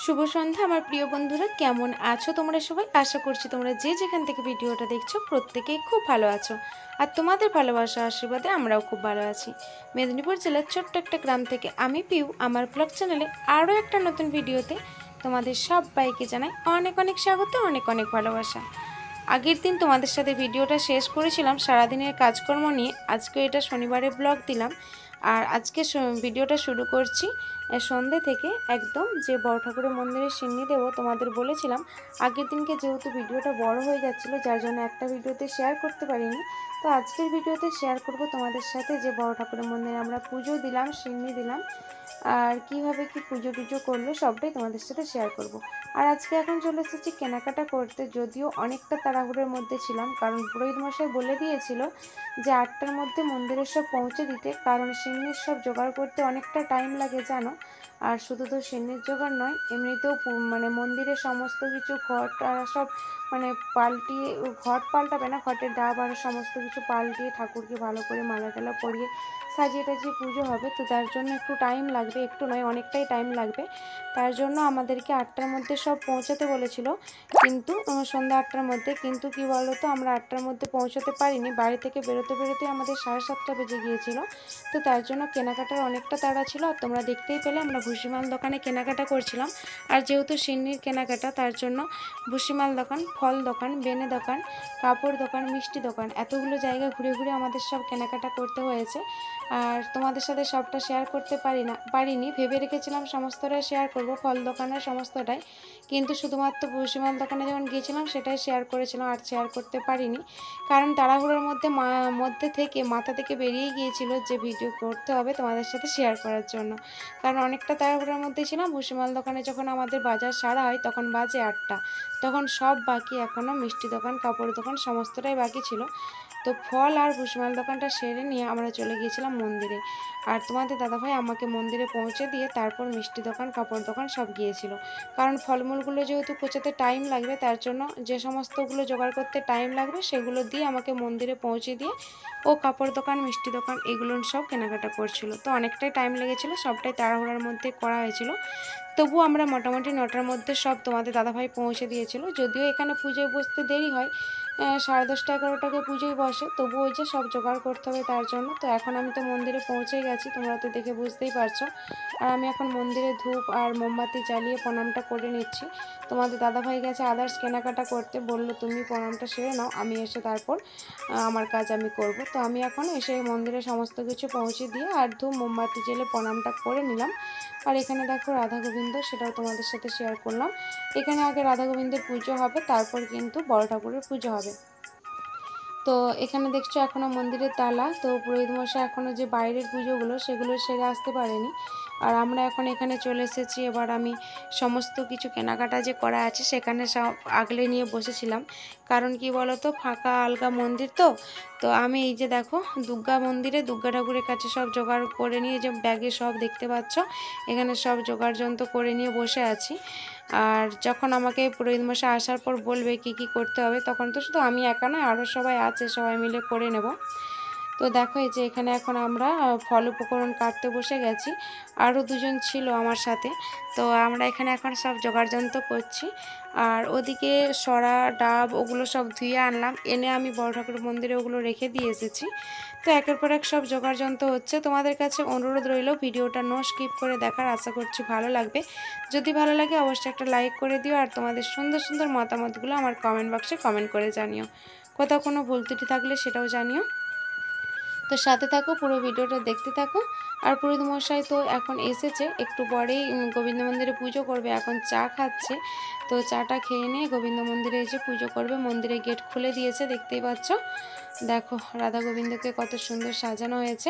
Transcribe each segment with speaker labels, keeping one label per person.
Speaker 1: শুভ সন্ধ্যা আমার প্রিয় বন্ধুরা, কেমন আছো তোমরা সবাই? আশা করছি তোমরা যে যেখান থেকে ভিডিওটা দেখছো প্রত্যেকেই খুব ভালো আছো। আর তোমাদের ভালোবাসা আশীর্বাদে আমরাও খুব ভালো আছি। মেদিনীপুর জেলার ছোট্ট একটা গ্রাম থেকে আমি পিউ আমার ব্লগ চ্যানেলে আরও একটা নতুন ভিডিওতে তোমাদের সবাইকে জানাই অনেক অনেক স্বাগত, অনেক অনেক ভালোবাসা। আগের দিন তোমাদের সাথে ভিডিওটা শেষ করেছিলাম সারাদিনের কাজকর্ম নিয়ে। আজকে এটা শনিবারে ব্লগ দিলাম। আর আজকে ভিডিওটা শুরু করছি সন্ধ্যে থেকে, একদম যে বড় ঠাকুরের মন্দিরে সিন্নি দেবো তোমাদের বলেছিলাম। আগের দিনকে যেহেতু ভিডিওটা বড় হয়ে যাচ্ছিলো, যার জন্য একটা ভিডিওতে শেয়ার করতে পারিনি। তো আজকের ভিডিওতে শেয়ার করব তোমাদের সাথে যে বড় ঠাকুরের মন্দিরে আমরা পুজো দিলাম, সিন্নি দিলাম, আর কিভাবে কি পুজো টুজো করলো সবটাই তোমাদের সাথে শেয়ার করব। আর আজকে এখন চলে এসেছি কেনাকাটা করতে, যদিও অনেকটা তাড়াহুড়োর মধ্যে ছিলাম, কারণ পুরোহিত মশাই বলে দিয়েছিল যে 8টার মধ্যে মন্দিরে সব পৌঁছে দিতে, কারণ সিন্নির সব জোগাড় করতে অনেকটা টাইম লাগে জানো। আর শুধু তো সিন্নির জোগাড় নয়, এমনিতেও মানে মন্দিরে সমস্ত কিছু ঘট আর সব মানে পাল্টিয়ে, ঘট পাল্টাবে না, ঘটের ডাব আর সমস্ত কিছু পাল্টিয়ে ঠাকুরকে ভালো করে মালা টালা পরিয়ে সাজিয়ে টাজিয়ে পুজো হবে। তো তার জন্য একটু টাইম লাগবে, একটু নয় অনেকটাই টাইম লাগবে। তার জন্য আমাদেরকে 8টার মধ্যে সব পৌঁছাতে বলেছিল, কিন্তু সন্ধ্যা 8টার মধ্যে। কিন্তু কি বলো তো, আমরা 8টার মধ্যে পৌঁছাতে পারিনি। বাড়ি থেকে বেরোতে বেরোতে আমাদের 7:30 বেজে গিয়েছিল। তো তার জন্য কেনাকাটার অনেকটা তাড়া ছিল। আর তোমরা দেখতেই পেলে আমরা ভুসিমাল দোকানে কেনাকাটা করছিলাম। আর যেহেতু সিন্নির কেনাকাটা, তার জন্য ভুসিমাল দোকান, ফল দোকান, বেনে দোকান, কাপড় দোকান, মিষ্টি দোকান, এতগুলো জায়গা ঘুরে ঘুরে আমাদের সব কেনাকাটা করতে হয়েছে। আর তোমাদের সাথে সবটা শেয়ার করতে পারিনি। ভেবে রেখেছিলাম সমস্তটাই শেয়ার করব, ফল দোকানের সমস্তটাই, কিন্তু শুধুমাত্র ভুসিমাল দোকানে যখন গিয়েছিলাম সেটাই শেয়ার করেছিলাম, আর শেয়ার করতে পারিনি। কারণ তাড়াহুড়োর মধ্যে থেকে মাথা থেকে বেরিয়ে গিয়েছিল যে ভিডিও করতে হবে তোমাদের সাথে শেয়ার করার জন্য। কারণ অনেকটা তাড়াহুড়োর মধ্যে ছিলাম। ভুসিমাল দোকানে যখন আমাদের বাজার সারা হয় তখন বাজে 8টা, তখন সব বাকি, এখনও মিষ্টি দোকান, কাপড় দোকান সমস্তটাই বাকি ছিল। তো ফল আর ভুসিমাল দোকানটা সেরে নিয়ে আমরা চলে গিয়েছিলাম মন্দিরে। আর তোমাদের দাদাভাই আমাকে মন্দিরে পৌঁছে দিয়ে তারপর মিষ্টি দোকান, কাপড় দোকান সব গিয়েছিল। কারণ ফলমূলগুলো যেহেতু কোচাতে টাইম লাগবে, তার জন্য যে সমস্তগুলো জোগাড় করতে টাইম লাগবে সেগুলো দিয়ে আমাকে মন্দিরে পৌঁছে দিয়ে ও কাপড় দোকান, মিষ্টি দোকান এগুলো সব কেনাকাটা করছিল। তো অনেকটাই টাইম লেগেছিলো, সবটাই তাড়াহুড়ার মধ্যে করা হয়েছিল। তবুও আমরা মোটামুটি 9টার মধ্যে সব তোমাদের দাদাভাই পৌঁছে দিয়েছিল। যদিও এখানে পুজোয় বসতে দেরি হয়, 10:30 11টাকে পুজোয় বসে, তবুও ওই যে সব জোগাড় করতে হবে তার জন্য। তো এখন আমি তো মন্দিরে পৌঁছেই গেছি, তোমরা তো দেখে বুঝতেই পারছো। আর আমি এখন মন্দিরে ধূপ আর মোমবাতি জ্বালিয়ে প্রণামটা করে নিচ্ছি। তোমাদের দাদাভাই গেছে আদার্স কেনাকাটা করতে, বললো তুমি প্রণামটা সেরে নাও, আমি এসে তারপর আমার কাজ আমি করব। তো আমি এখন এসে মন্দিরে সমস্ত কিছু পৌঁছে দিয়ে আর ধূপ মোমবাতি জ্বেলে প্রণামটা করে নিলাম। আর এখানে দেখো রাধা গোবিন্দ, সেটাও তোমাদের সাথে শেয়ার করলাম। এখানে আগে রাধা গোবিন্দের পুজো হবে, তারপর কিন্তু বড় ঠাকুরের পুজো হবে। তো এখানে দেখছো এখনও মন্দিরের তালা, তো পুরোহিত মশাই এখনও যে বাইরের পুজোগুলো সেগুলো সেরে আসতে পারেনি। আর আমরা এখন এখানে চলে এসেছি। এবার আমি সমস্ত কিছু কেনাকাটা যে করা আছে সেখানে সব আগলে নিয়ে বসেছিলাম। কারণ কি বলো তো, ফাঁকা আলগা মন্দির তো। তো আমি এই যে দেখো দুর্গা মন্দিরে দুর্গা ঠাকুরের কাছে সব জোগাড় করে নিয়ে, যে ব্যাগে সব দেখতে পাচ্ছ এখানে সব জোগাড় যন্ত্র করে নিয়ে বসে আছি। আর যখন আমাকে পুরোহিত মশাই আসার পর বলবে কি কি করতে হবে, তখন তো শুধু আমি একা নয়, আরও সবাই আছে, সবাই মিলে করে নেব। তো দেখো এই যে এখানে এখন আমরা ফল উপকরণ কাটতে বসে গেছি। আরও দুজন ছিল আমার সাথে। তো আমরা এখানে এখন সব জোগাড় যন্ত্র করছি। আর ওদিকে সরা ডাব ওগুলো সব ধুয়ে আনলাম, এনে আমি বড় ঠাকুর মন্দিরে ওগুলো রেখে দিয়ে এসেছি। তো একের পর এক সব জোগাড় যন্ত্র হচ্ছে। তোমাদের কাছে অনুরোধ রইল ভিডিওটা নো স্কিপ করে দেখার, আশা করছি ভালো লাগবে। যদি ভালো লাগে অবশ্যই একটা লাইক করে দিও, আর তোমাদের সুন্দর সুন্দর মতামতগুলো আমার কমেন্ট বক্সে কমেন্ট করে জানিও। কোথাও কোনো ভুল ত্রুটি থাকলে সেটাও জানিও। তো সাথে থাকো, পুরো ভিডিওটা দেখতে থাকো। আর পুরোহিত মশাই তো এখন এসেছে, একটু পরেই গোবিন্দ মন্দিরে পুজো করবে, এখন চা খাচ্ছে। তো চাটা খেয়ে নিয়ে গোবিন্দ মন্দিরে এসে পুজো করবে। মন্দিরে গেট খুলে দিয়েছে, দেখতেই পাচ্ছ। দেখো রাধা গোবিন্দকে কত সুন্দর সাজানো হয়েছে।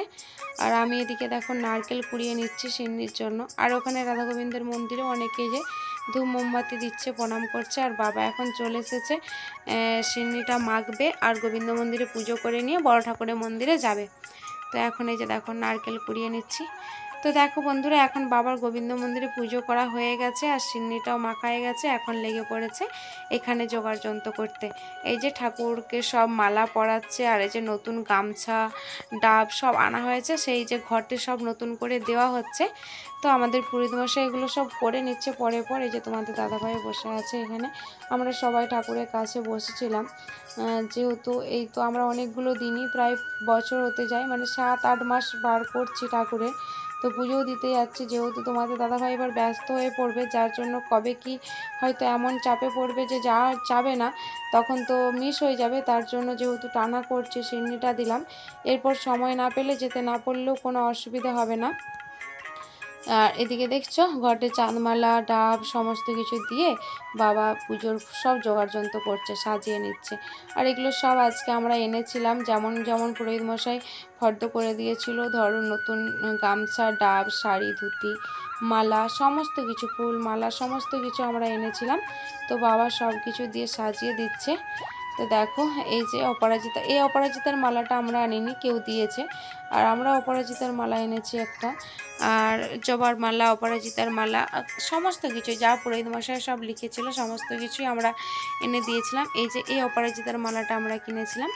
Speaker 1: আর আমি এদিকে দেখো নারকেল কুড়িয়ে নিচ্ছি সিন্নির জন্য। আর ওখানে রাধা গোবিন্দের মন্দিরে অনেকে যে ধূপ মোমবাতি দিচ্ছে, প্রণাম করছে। আর বাবা এখন চলে এসেছে, সিন্নিটা মাখবে আর গোবিন্দ মন্দিরে পুজো করে নিয়ে বড় ঠাকুরের মন্দিরে যাবে। তো এখন এই যে দেখো নারকেল কুড়িয়ে নিচ্ছি। তো তো দেখো বন্ধুরা, এখন বাবার গোবিন্দ মন্দিরে পুজো করা হয়ে গেছে আর সিন্নিটাও মাখা হয়ে গেছে। এখন লেগে পড়েছে এখানে জোগাড় যন্ত্র করতে। এই যে ঠাকুরকে সব মালা পরাচ্ছে, আর এই যে নতুন গামছা ডাব সব আনা হয়েছে, সেই যে ঘটে সব নতুন করে দেওয়া হচ্ছে। তো আমাদের পুরোহিত মশাই এগুলো সব করে নিচ্ছে পরে পর। এই যে তোমাদের দাদাভাই বসে আছে এখানে, আমরা সবাই ঠাকুরের কাছে বসেছিলাম। যেহেতু এই তো আমরা অনেকগুলো দিনই প্রায় বছর হতে যায়, মানে 7-8 মাস বার করছি ঠাকুরের। তো পুজোও দিতে যাচ্ছি, যেহেতু তোমাদের দাদাভাই এবার ব্যস্ত হয়ে পড়বে, যার জন্য কবে কি হয়তো এমন চাপে পড়বে যে যা যাবে না, তখন তো মিস হয়ে যাবে। তার জন্য যেহেতু টানা করছি সিন্নিটা দিলাম, এরপর সময় না পেলে যেতে না পারলেও কোনো অসুবিধা হবে না। আর এদিকে দেখছো ঘটে চাঁদমালা ডাব সমস্ত কিছু দিয়ে বাবা পুজোর সব জোগাড় যন্ত্র করছে, সাজিয়ে নিচ্ছে। আর এগুলো সব আজকে আমরা এনেছিলাম, যেমন যেমন পুরোহিত মশাই ফর্দ করে দিয়েছিল। ধরো নতুন গামছা ডাব শাড়ি ধুতি মালা সমস্ত কিছু ফুল মালা সমস্ত কিছু আমরা এনেছিলাম। তো বাবা সব কিছু দিয়ে সাজিয়ে দিচ্ছে। তো দেখো এই যে অপরাজিতা, এই অপরাজিতার মালাটা আমরা আনিনি, কেউ দিয়েছে। আর আমরা অপরাজিতার মালা এনেছি একটা, আর জবার মালা অপরাজিতার মালা সমস্ত কিছু যা পুরোহিত মশাই সব লিখেছিল সমস্ত কিছুই আমরা এনে দিয়েছিলাম। এই যে এই অপরাজিতার মালাটা আমরা কিনেছিলাম।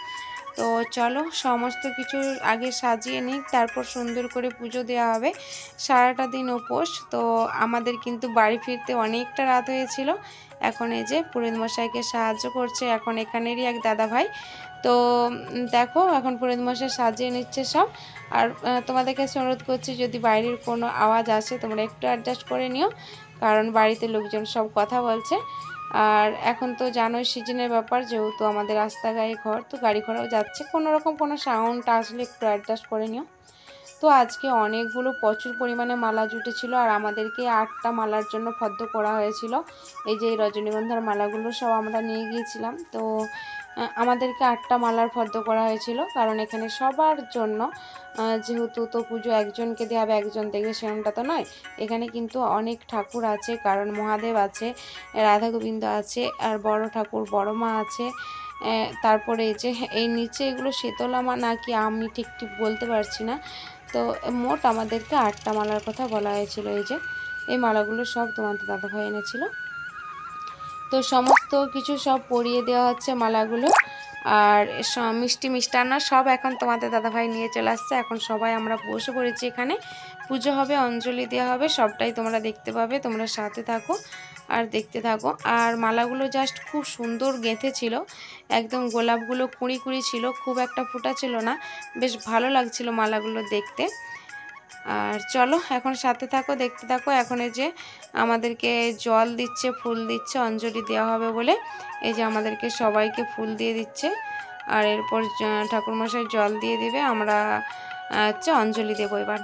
Speaker 1: তো চলো সমস্ত কিছু আগে সাজিয়ে নিই, তারপর সুন্দর করে পুজো দেওয়া হবে। সারাটা দিন উপোস, তো আমাদের কিন্তু বাড়ি ফিরতে অনেকটা রাত হয়েছিল। এখন এই যে পুরোহিত মশাইকে সাহায্য করছে এখন এখানেরই এক দাদা ভাই। তো দেখো এখন পুরোহিত মশাই সাজিয়ে নিচ্ছে সব। আর তোমাদের কাছে অনুরোধ করছি, যদি বাইরের কোনো আওয়াজ আসে তোমরা একটু অ্যাডজাস্ট করে নিও, কারণ বাড়িতে লোকজন সব কথা বলছে। আর এখন তো জানোই সিজনের ব্যাপার, যেহেতু আমাদের রাস্তাঘাটে ঘর, তো গাড়ি ঘোড়াও যাচ্ছে, কোনো রকম কোনো সাউন্ড আসলে একটু অ্যাডজাস্ট করে নিও। তো আজকে অনেকগুলো প্রচুর পরিমাণে মালা জুটেছিল, আর আমাদেরকে 8টা মালার জন্য ফর্দ করা হয়েছিল। এই যে এই রজনীগন্ধার মালাগুলো সব আমরা নিয়ে গিয়েছিলাম। তো আমাদেরকে 8টা মালার ফর্দ করা হয়েছিল, কারণ এখানে সবার জন্য, যেহেতু তো পুজো একজনকে দেওয়া হবে একজন দেখবে সেরকমটা তো নয়। এখানে কিন্তু অনেক ঠাকুর আছে, কারণ মহাদেব আছে, রাধা গোবিন্দ আছে, আর বড় ঠাকুর বড় মা আছে। তারপরে এই যে এই নিচে এগুলো শীতলা মা নাকি আমি ঠিক ঠিক বলতে পারছি না। তো মোট আমাদেরকে 8টা মালার কথা বলা হয়েছিল। এই যে এই মালাগুলো সব তোমাদের দাদাভাই এনেছিল। তো সমস্ত কিছু সব পরিয়ে দেওয়া হচ্ছে মালাগুলো, আর মিষ্টি মিষ্টান্ন সব এখন তোমাদের দাদাভাই নিয়ে চলে আসছে। এখন সবাই আমরা বসে পড়েছি, এখানে পুজো হবে অঞ্জলি দেওয়া হবে, সবটাই তোমরা দেখতে পাবে। তোমরা সাথে থাকো আর দেখতে থাকো। আর মালাগুলো জাস্ট খুব সুন্দর গেঁথে ছিল, একদম গোলাপগুলো কুঁড়ি কুঁড়ি ছিল, খুব একটা ফোটা ছিল না, বেশ ভালো লাগছিল মালাগুলো দেখতে। আর চলো এখন সাথে থাকো দেখতে থাকো। এখন এই যে আমাদেরকে জল দিচ্ছে ফুল দিচ্ছে অঞ্জলি দেওয়া হবে বলে, এই যে আমাদেরকে সবাইকে ফুল দিয়ে দিচ্ছে। আর এরপর ঠাকুরমশাই জল দিয়ে দিবে, আমরা অঞ্জলি দেবো এবার।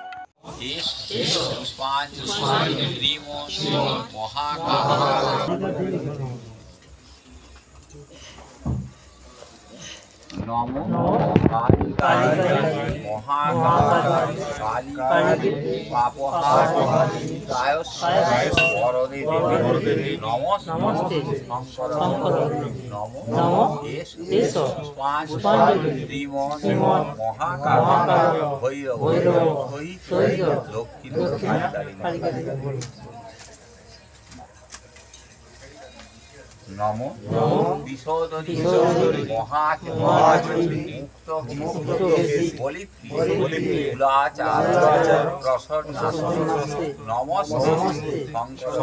Speaker 2: নমো কালী কালী মহাকালী কালী কালী পাপহারি কায়স্কায় বরদে দেবী নমস্তে শঙ্কর নমো নমো এষ পুষ্পাঞ্জলি শ্রীমন মহাকালী ভৈরব দক্ষিণ কালী নমো বিশোধনী মহাচন্দ্রী মুক্ত বলিত্রী কুলাচার প্রসন্নাসী নমস্তে শঙ্কর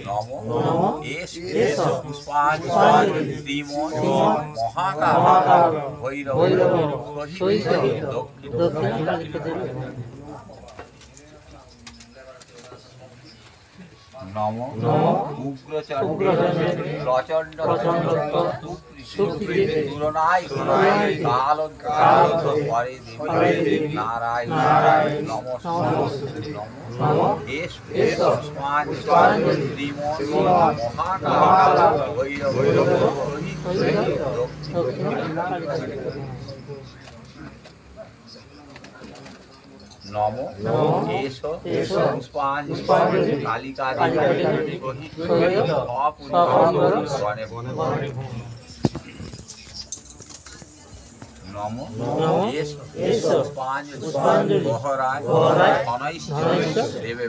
Speaker 2: নমো এষ পুষ্পাঞ্জলি শ্রীমন মহাকালী ভৈরব দক্ষিণ নমো উগ্রচণ্ডী প্রচণ্ড তুলনায় কাল পরে দেবী নারায়ণ নমস্তে নমো এষ পুষ্পাঞ্জলি মহাকালী ভৈরব নমো এষ পুষ্পাঞ্জলি কালিকা নম এসো
Speaker 3: এসো
Speaker 2: পুষ্পাঞ্জলি বহরায় অনৈশ্চ দেবে।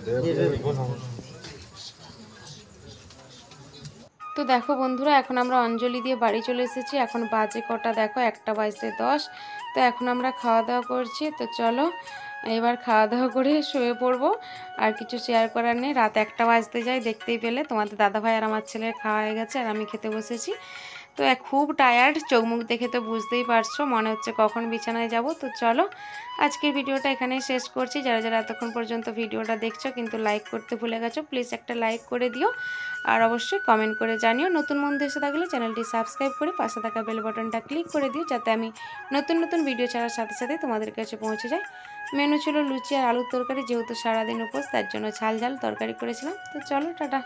Speaker 1: তো দেখো বন্ধুরা, এখন আমরা অঞ্জলি দিয়ে বাড়ি চলে এসেছি। এখন বাজে কটা দেখো, 1:10। তো এখন আমরা খাওয়া দাওয়া করছি। তো চলো এবার খাওয়া দাওয়া করে শুয়ে পড়বো। আর কিছু শেয়ার করার নেই, রাত 1টা বাজতে যায়। দেখতেই পেলে তোমাদের দাদাভাই আর আমার ছেলের খাওয়া হয়ে গেছে, আর আমি খেতে বসেছি। তো খুব টায়ার্ড, চোখ মুখ দেখে তো বুঝতেই পারছো, মনে হচ্ছে কখন বিছানায় যাব। তো চলো আজকের ভিডিওটা এখানেই শেষ করছি। যারা যারা এতক্ষণ পর্যন্ত ভিডিওটা দেখছো কিন্তু লাইক করতে ভুলে গেছো, প্লিজ একটা লাইক করে দিও। আর অবশ্যই কমেন্ট করে জানিও। নতুন বন্ধু এসে থাকলে চ্যানেলটি সাবস্ক্রাইব করে পাশে থাকা বেল বাটনটা ক্লিক করে দিও, যাতে আমি নতুন নতুন ভিডিও ছাড়ার সাথে সাথে তোমাদের কাছে পৌঁছে যায়। মেনু ছিল লুচি আর আলুর তরকারি, যেহেতু সারাদিন উপোস তার জন্য ঝাল ঝাল তরকারি করেছিলাম। তো চলো টাটা।